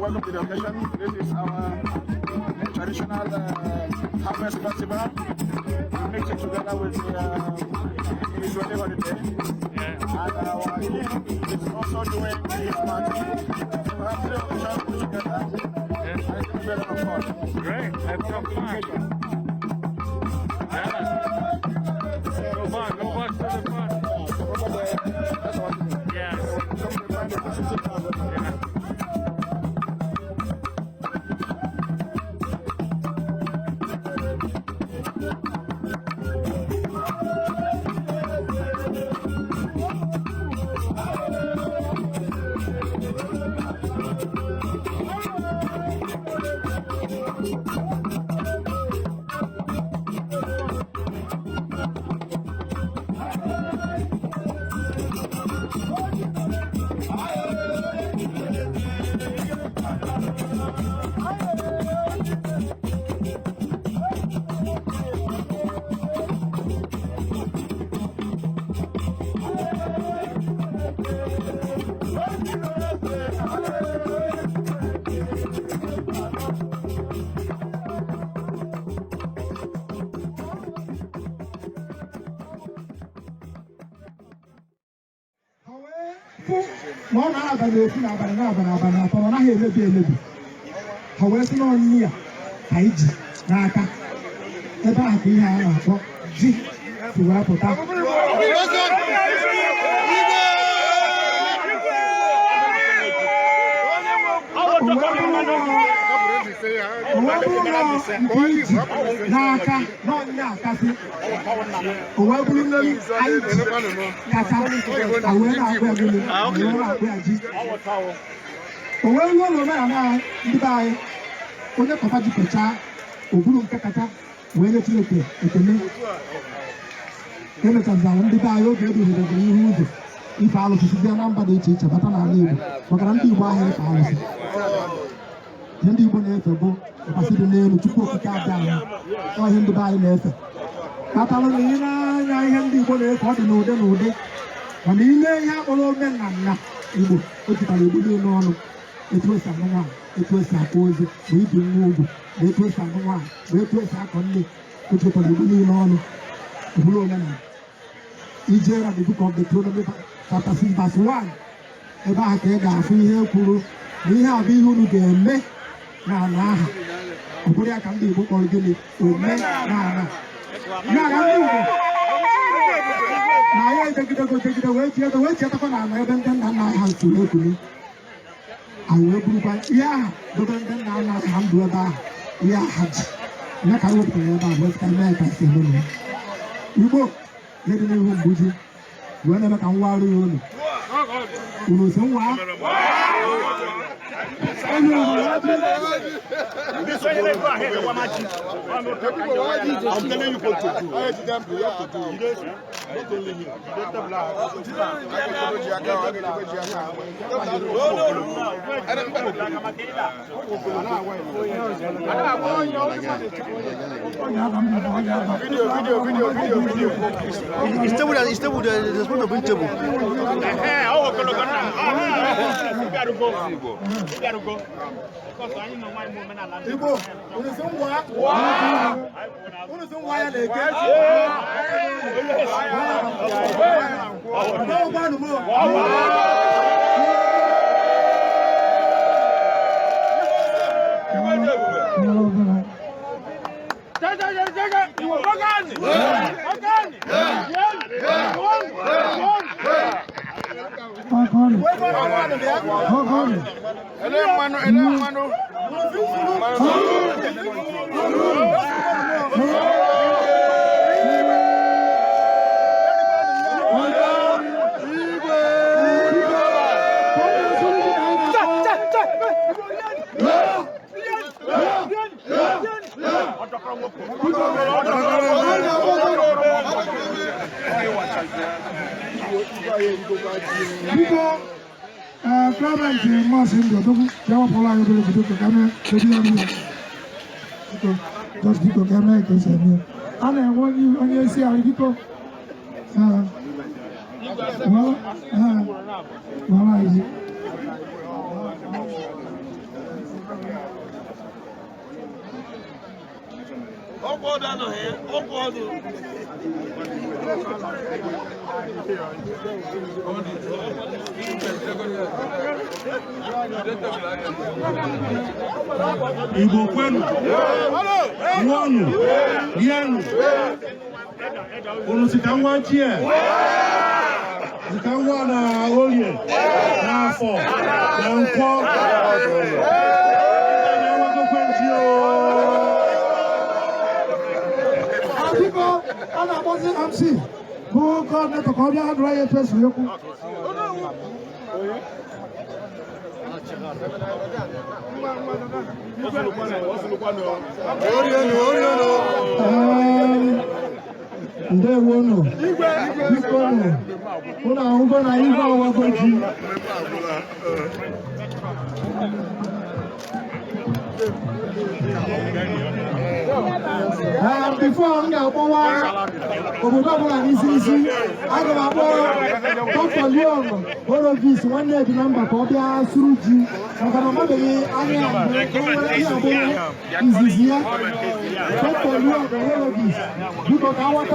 Welcome to the occasion. This is our traditional harvest festival. We mix it together with the Israeli holiday. And our king is also doing his party. We have three occasions together. And it's very much fun. Great, that's so fun. Go back to the fun. Yeah. ma ọ na-abalị ofu na abalị atọ ọ naghị emebi emebi ha wee sị na ọnụ ya ka iji n'aka ebe ahụ ka ihe a na-akpọ ji si wee pụta n'aka n'ọnya akasị o wee bụrụ mmeri anyị ji kacha wee na-akpụ ya gịnị wee na-akpụ ya ji o wee ruo n'omenala ndị be anyị onye papa ji kechaa o buru nke kacha wee nye Chineke ekele emechazara ndị be anyị oge edobere ihe ụzọ ife alụsị site na mba dị iche iche bata n'ala Igbo maka na ndị Igbo ahụ ife alụsị ihe ndị Igbo na-efe bụ mkpasị dị n'elu Chukwu okike abịa anyị ihe ndị be anyị na-efe katalụ na ihe n'anya ihe ndị Igbo na-efe ọ dị n'ụdị n'ụdị mana ile ihe akpọrọ omenala Igbo o jikọrọ Igbo niile ọnụ etu esi anụ nwaanyị etu esi akwa ozi ma ibi nwa ugwu na etu esi anụ nwaanyị ma etu esi akọ nne o jikọrọ Igbo niile ọnụ bụrụ omenala ije na the book of Deuteronomy chapter 6 verse 1 ebe ahụ ka ị ga-afụ ihe kwuru na ihe a bụ ihe unu ga-eme n'ala ahụ ọ bụrụ ya ka ndị Igbo kpọrọ gịnị omenala ya na ndị Igbo na ya ejegidegojegide wee chetakwa n'ala ebe ndị nna nna anyị ha suru ekuli anyị wee burukwa ihe aha dobe ndị nna nna ha ndụ ebe ahụ ihe aha ji ya ka anyị wepụtara ebe ahụ wepụta mee ka si eme na Igbo ihe dị n'ihu mgbu ji wee na-eme ka nwa arụ ya unu si nwa This one you go ahead, Wamachi. I'm telling you what to do. I have to do. Not only him. Igbo, unu si ngwa ya na-eke Biko, Clement Mossing, the Jawapala, the Camera, just Biko Camera, because I want you on your CR, Biko. Igbo kwenu, nwanu, yenu, unu sikangwa chie, sikangwa na olie, na afọ, na nkwọ, I'm MC. Who called me to call you out right at before I'm going to Dr. Leon, one of these one day the number for the Suruji, and I'm not the is here. Dr. Leon, one of these. Because I want to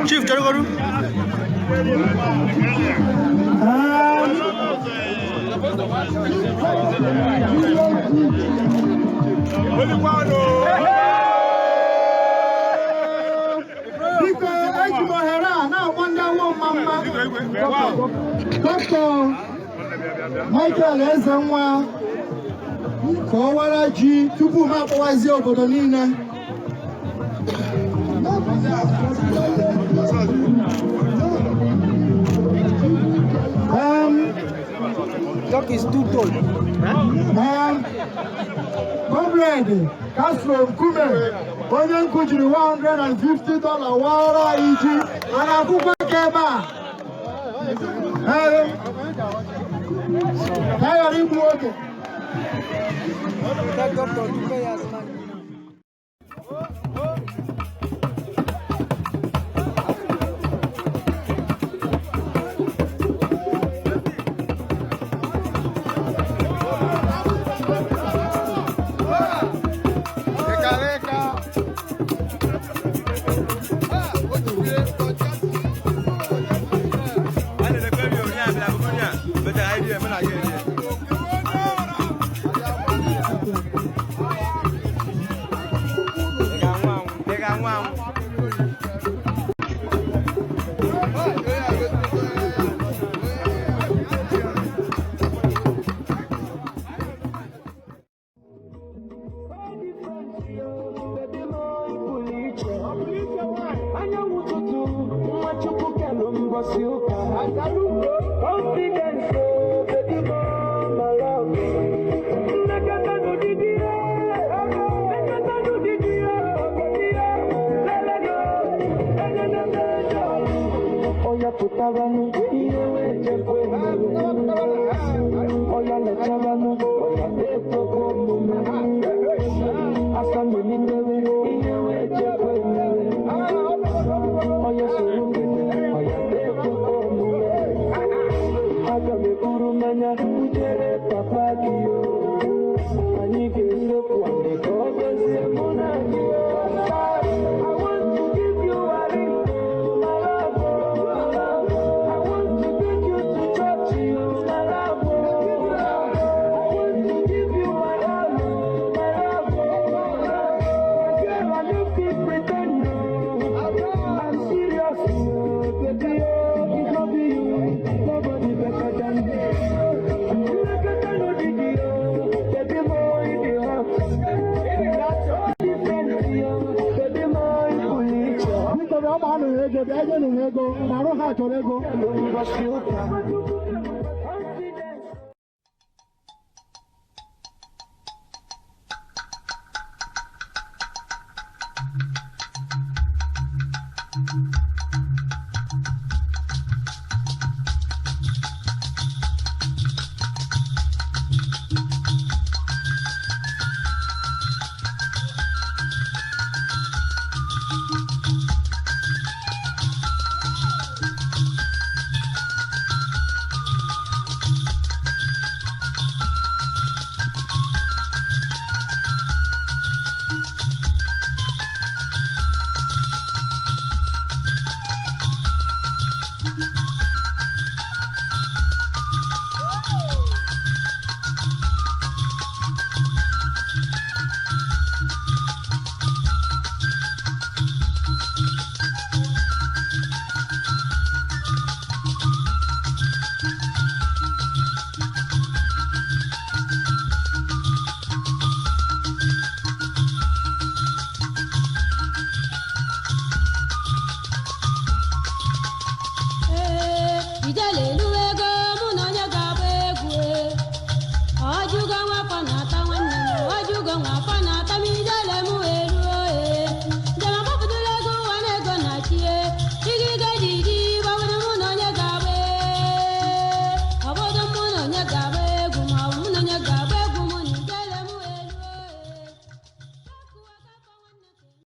Chief, can you go to? Michael Ezenwa kọwara ji tupu m akpọwazie obodo niile. Look, it's too tall. Comrade Castro Kume, onye nkụjiri $150 wara iji ana akwụkwọ keba. Ka ghara igbu oge. That doctor, you pay us money. ego bịa nye n'ụwa ego na arụ ha chọrọ ego